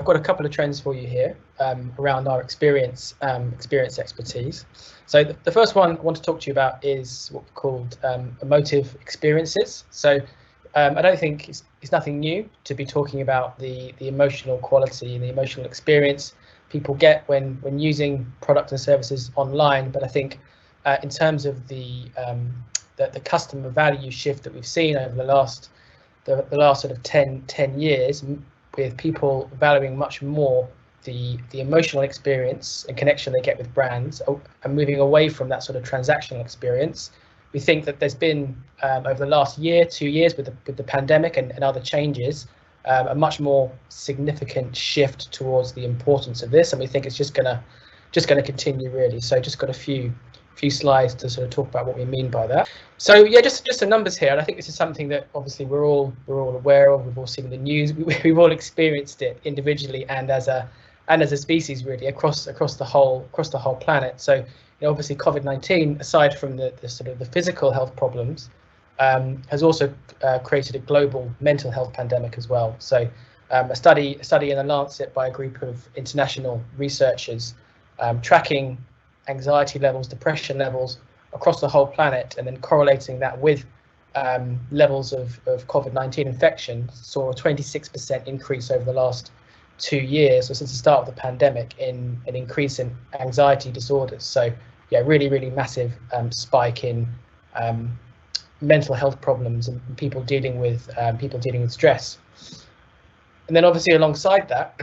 got a couple of trends for you here around our experience expertise. So the first one I want to talk to you about is what we've called emotive experiences. So I don't think it's nothing new to be talking about the emotional quality and the emotional experience people get when using products and services online. But I think in terms of the customer value shift that we've seen over the last sort of 10 years, with people valuing much more the emotional experience and connection they get with brands and moving away from that sort of transactional experience. We think that there's been over the last year, 2 years with the pandemic and other changes, a much more significant shift towards the importance of this, and we think it's just gonna continue really. So just got a few slides to sort of talk about what we mean by that. So yeah, just the numbers here, and I think this is something that obviously we're all aware of. We've all seen the news. We've all experienced it individually and as a species really across the whole planet. So obviously COVID-19, aside from the sort of the physical health problems, has also created a global mental health pandemic as well. So a study in the Lancet by a group of international researchers tracking anxiety levels, depression levels across the whole planet, and then correlating that with levels of COVID-19 infection, saw a 26% increase over the last 2 years, or since the start of the pandemic, in an increase in anxiety disorders. So yeah, really massive spike in mental health problems and people dealing with stress. And then obviously alongside that,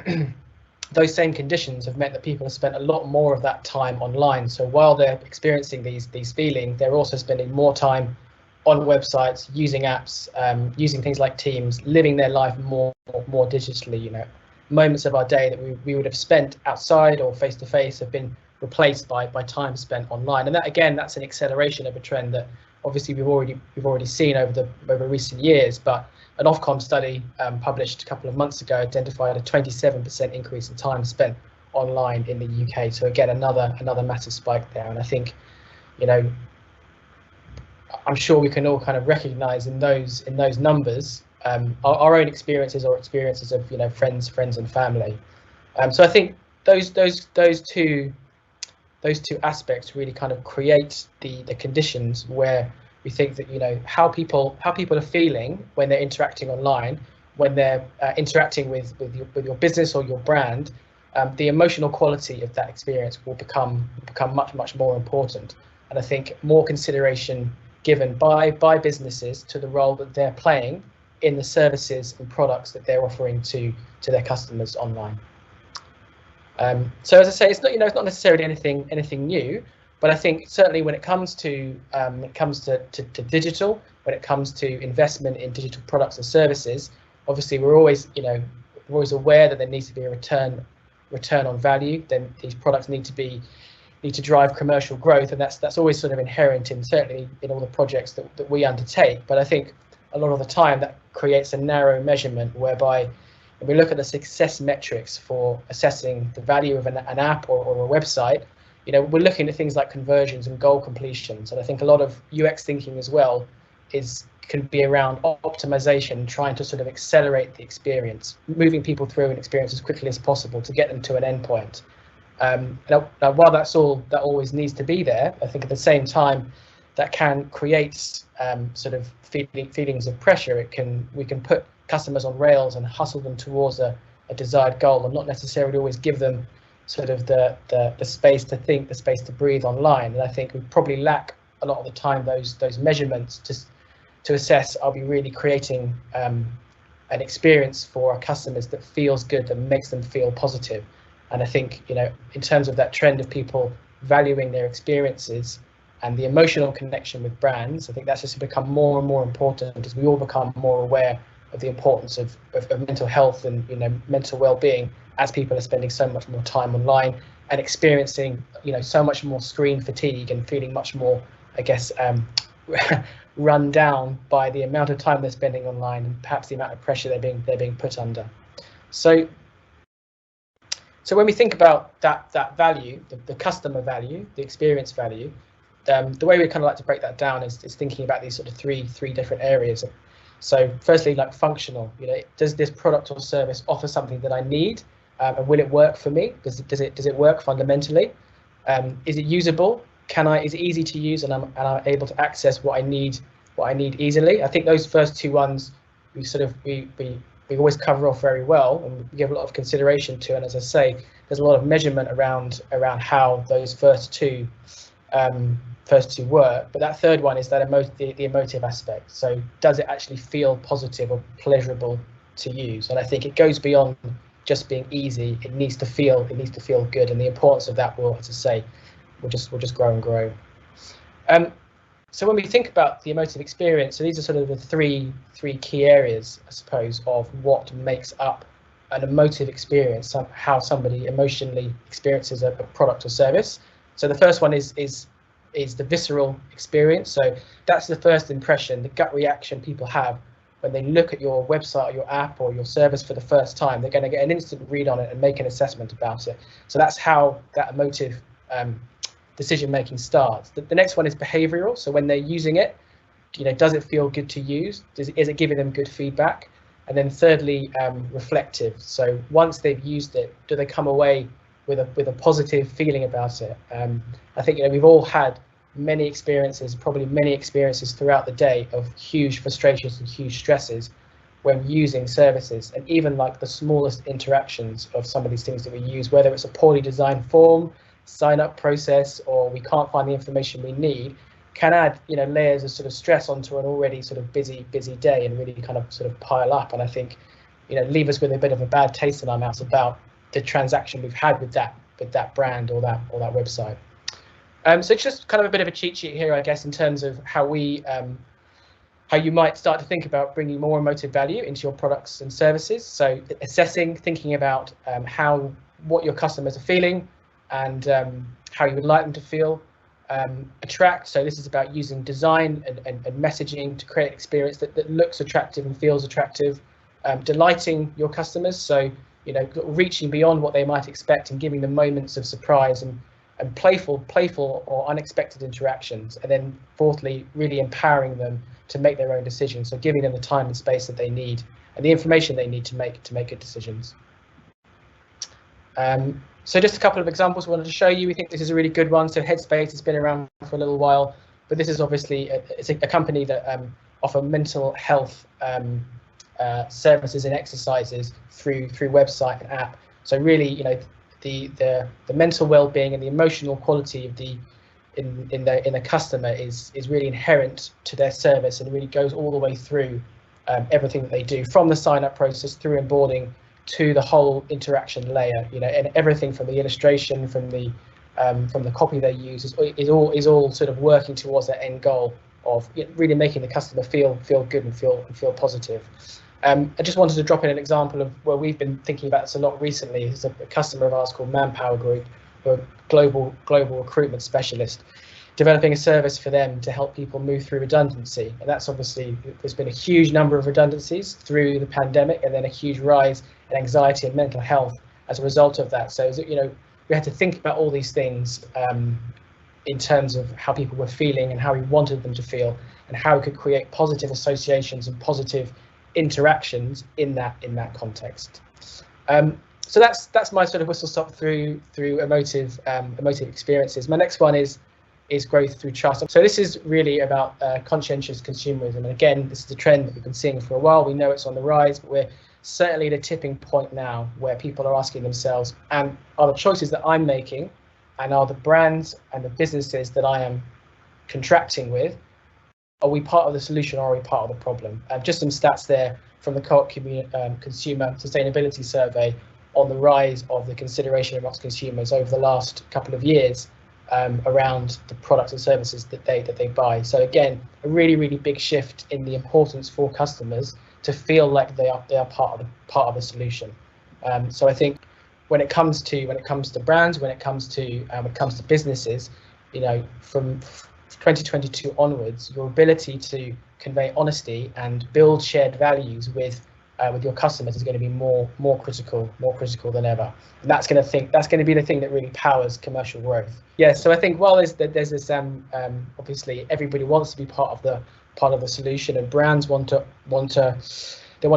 those same conditions have meant that people have spent a lot more of that time online. So while they're experiencing these feelings, they're also spending more time on websites, using apps, using things like Teams, living their life more digitally. Moments of our day that we would have spent outside or face to face have been replaced by time spent online. And that, again, that's an acceleration of a trend that obviously we've already seen over recent years. But an Ofcom study published a couple of months ago identified a 27% increase in time spent online in the UK. So again, another massive spike there. And I think, I'm sure we can all kind of recognise in those numbers our own experiences or experiences of friends and family. So I think those two aspects really kind of create the conditions where we think that how people are feeling when they're interacting online, when they're interacting with your business or your brand, the emotional quality of that experience will become much more important. And I think more consideration given by businesses to the role that they're playing in the services and products that they're offering to their customers online. So as I say, it's not necessarily anything new, but I think certainly when it comes to digital, when it comes to investment in digital products and services, obviously we're always aware that there needs to be a return on value. Then these products need to drive commercial growth, and that's always sort of inherent certainly in all the projects that we undertake. But I think a lot of the time that creates a narrow measurement whereby when we look at the success metrics for assessing the value of an app or a website, we're looking at things like conversions and goal completions. And I think a lot of UX thinking as well can be around optimization, trying to sort of accelerate the experience, moving people through an experience as quickly as possible to get them to an endpoint. Now while that always needs to be there, I think at the same time that can create sort of feelings of pressure. We can put customers on rails and hustle them towards a desired goal, and not necessarily always give them sort of the space to think, the space to breathe online. And I think we probably lack a lot of the time those measurements to assess, are we really creating an experience for our customers that feels good, that makes them feel positive. And I think in terms of that trend of people valuing their experiences and the emotional connection with brands, I think that's just become more and more important as we all become more aware of the importance of mental health and mental well-being, as people are spending so much more time online and experiencing so much more screen fatigue and feeling much more, I guess, run down by the amount of time they're spending online and perhaps the amount of pressure they're being put under. So when we think about that value, the customer value, the experience value, the way we kind of like to break that down is thinking about these sort of three different areas. So firstly, like functional, does this product or service offer something that I need and will it work for me? Does it work fundamentally? Is it usable? Is it easy to use, and I'm able to access what I need easily? I think those first two ones we always cover off very well, and we give a lot of consideration to. And as I say, there's a lot of measurement around how those first two work. But that third one is that the emotive aspect. So does it actually feel positive or pleasurable to use? And I think it goes beyond just being easy. It needs to feel good, and the importance of that will, as I say, will just grow and grow. So when we think about the emotive experience, so these are sort of the three key areas, I suppose, of what makes up an emotive experience, how somebody emotionally experiences a product or service. So the first one is the visceral experience. So that's the first impression, the gut reaction people have when they look at your website or your app or your service for the first time. They're going to get an instant read on it and make an assessment about it. So that's how that emotive decision making starts. The next one is behavioral. So when they're using it, does it feel good to use? Is it giving them good feedback? And then thirdly, reflective. So once they've used it, do they come away with a positive feeling about it? I think we've all had many experiences throughout the day of huge frustrations and huge stresses when using services, and even like the smallest interactions of some of these things that we use, whether it's a poorly designed form, sign up process, or we can't find the information we need, can add layers of sort of stress onto an already sort of busy day, and really kind of sort of pile up, and I think leave us with a bit of a bad taste in our mouths about the transaction we've had with that brand or that website. So it's just kind of a bit of a cheat sheet here, I guess, in terms of how you might start to think about bringing more emotive value into your products and services. So assessing, thinking about what your customers are feeling, and how you would like them to feel. Attract, so this is about using design and messaging to create an experience that looks attractive and feels attractive. Delighting your customers, so reaching beyond what they might expect and giving them moments of surprise and playful or unexpected interactions. And then fourthly, really empowering them to make their own decisions, so giving them the time and space that they need and the information they need to make good decisions. So just a couple of examples we wanted to show you. We think this is a really good one. So Headspace has been around for a little while, but this is obviously it's a company that offer mental health services and exercises through website and app. So really, the mental well-being and the emotional quality of in the customer is really inherent to their service, and really goes all the way through everything that they do, from the sign-up process through onboarding to the whole interaction layer, and everything from the illustration, from the copy they use is all sort of working towards that end goal of really making the customer feel good and feel positive. I just wanted to drop in an example of where we've been thinking about this a lot recently. It's a customer of ours called Manpower Group, who are a global recruitment specialist, developing a service for them to help people move through redundancy. And that's obviously, there's been a huge number of redundancies through the pandemic, and then a huge rise in anxiety and mental health as a result of that. So, we had to think about all these things in terms of how people were feeling and how we wanted them to feel, and how we could create positive associations and positive interactions in that context. So that's my sort of whistle stop through emotive experiences. My next one is growth through trust. So this is really about conscientious consumerism, and again, this is a trend that we've been seeing for a while. We know it's on the rise, but we're certainly at a tipping point now where people are asking themselves, and are the choices that I'm making, and are the brands and the businesses that I am contracting with, are we part of the solution or are we part of the problem? Just some stats there from the Co-op Consumer Sustainability Survey on the rise of the consideration amongst consumers over the last couple of years around the products and services that they buy. So again, a really big shift in the importance for customers to feel like they are part of the solution. So I think when it comes to brands, when it comes to businesses, from 2022 onwards, your ability to convey honesty and build shared values with your customers is going to be more critical than ever. And that's going to be the thing that really powers commercial growth. Yeah. So I think while there's this obviously everybody wants to be part of the solution, and brands want to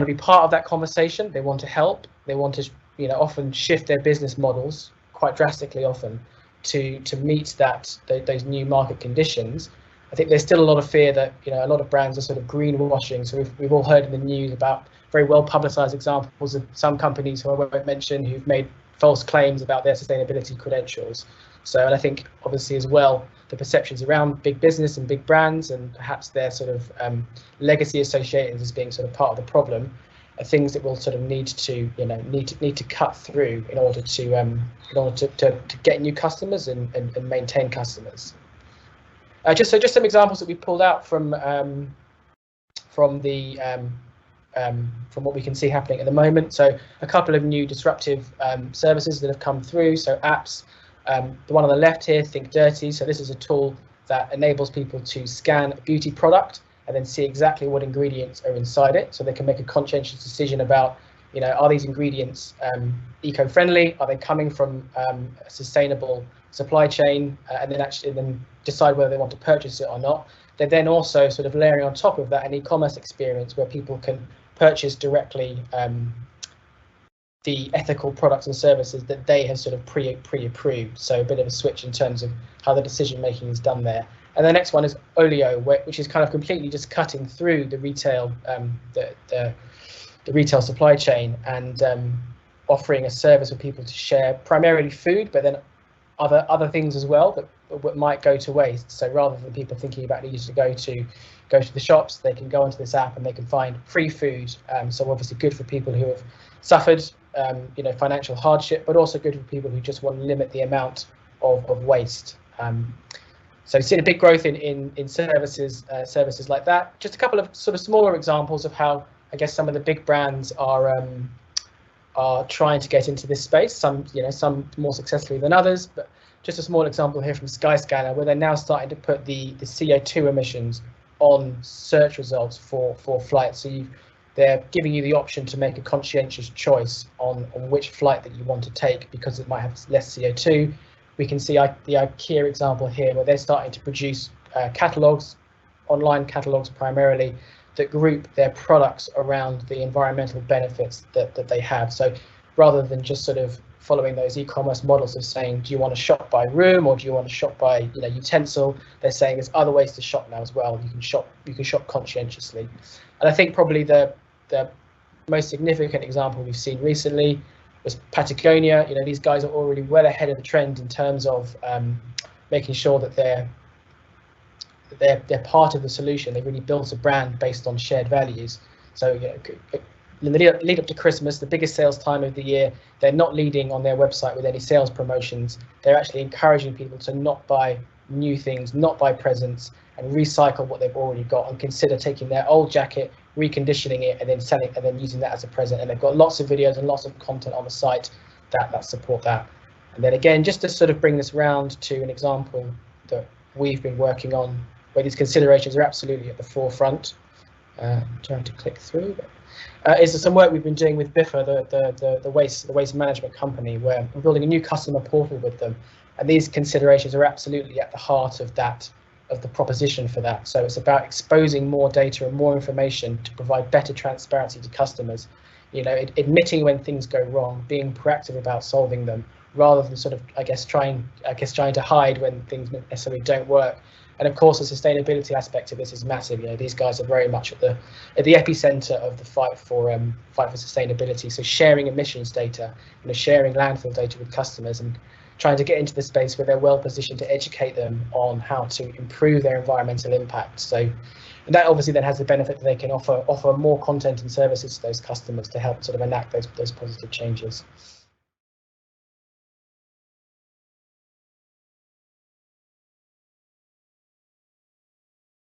be part of that conversation. They want to help. They want to often shift their business models quite drastically often to meet those new market conditions. I think there's still a lot of fear that a lot of brands are sort of greenwashing. So we've all heard in the news about very well publicized examples of some companies who I won't mention who've made false claims about their sustainability credentials. So, and I think obviously as well, the perceptions around big business and big brands and perhaps their sort of legacy associated as being sort of part of the problem are things that we'll sort of need to cut through in order to get new customers and maintain customers. Just some examples that we pulled out from what we can see happening at the moment. So a couple of new disruptive services that have come through. So apps, the one on the left here, Think Dirty. So this is a tool that enables people to scan a beauty product and then see exactly what ingredients are inside it, so they can make a conscientious decision about, are these ingredients eco-friendly? Are they coming from a sustainable supply chain? And then decide whether they want to purchase it or not. They're then also sort of layering on top of that an e-commerce experience where people can purchase directly the ethical products and services that they have sort of pre-approved. So a bit of a switch in terms of how the decision making is done there. And the next one is Olio, which is kind of completely just cutting through the retail the retail supply chain and offering a service for people to share primarily food, but then other things as well that might go to waste. So rather than people thinking about needing to go to the shops, they can go onto this app and they can find free food. So obviously good for people who have suffered financial hardship, but also good for people who just want to limit the amount of waste. So seeing a big growth in services like that. Just a couple of sort of smaller examples of how I guess some of the big brands are trying to get into this space. Some more successfully than others, but just a small example here from Skyscanner, where they're now starting to put the CO2 emissions on search results for flights. So they're giving you the option to make a conscientious choice on which flight that you want to take because it might have less CO2. We can see the IKEA example here, where they're starting to produce catalogs, online catalogs primarily, that group their products around the environmental benefits that they have. So rather than just sort of following those e-commerce models of saying, do you want to shop by room or do you want to shop by utensil, they're saying there's other ways to shop now as well. You can shop conscientiously. And I think probably the most significant example we've seen recently was Patagonia. These guys are already well ahead of the trend in terms of making sure that they're part of the solution. They really built a brand based on shared values. So in the lead up to Christmas, the biggest sales time of the year, they're not leading on their website with any sales promotions. They're actually encouraging people to not buy new things, not buy presents, and recycle what they've already got and consider taking their old jacket, reconditioning it, and then selling it, and then using that as a present. And they've got lots of videos and lots of content on the site that support that. And then again, just to sort of bring this round to an example that we've been working on, where these considerations are absolutely at the forefront. Trying to click through. Is some work we've been doing with Biffa, the waste management company, where we're building a new customer portal with them, and these considerations are absolutely at the heart of the proposition for that. So it's about exposing more data and more information to provide better transparency to customers. Admitting when things go wrong, being proactive about solving them, rather than sort of trying to hide when things necessarily don't work. And of course, the sustainability aspect of this is massive. These guys are very much at the epicenter of the fight for sustainability. So sharing emissions data, sharing landfill data with customers, and trying to get into the space where they're well positioned to educate them on how to improve their environmental impact. So, and that obviously then has the benefit that they can offer more content and services to those customers to help sort of enact those positive changes.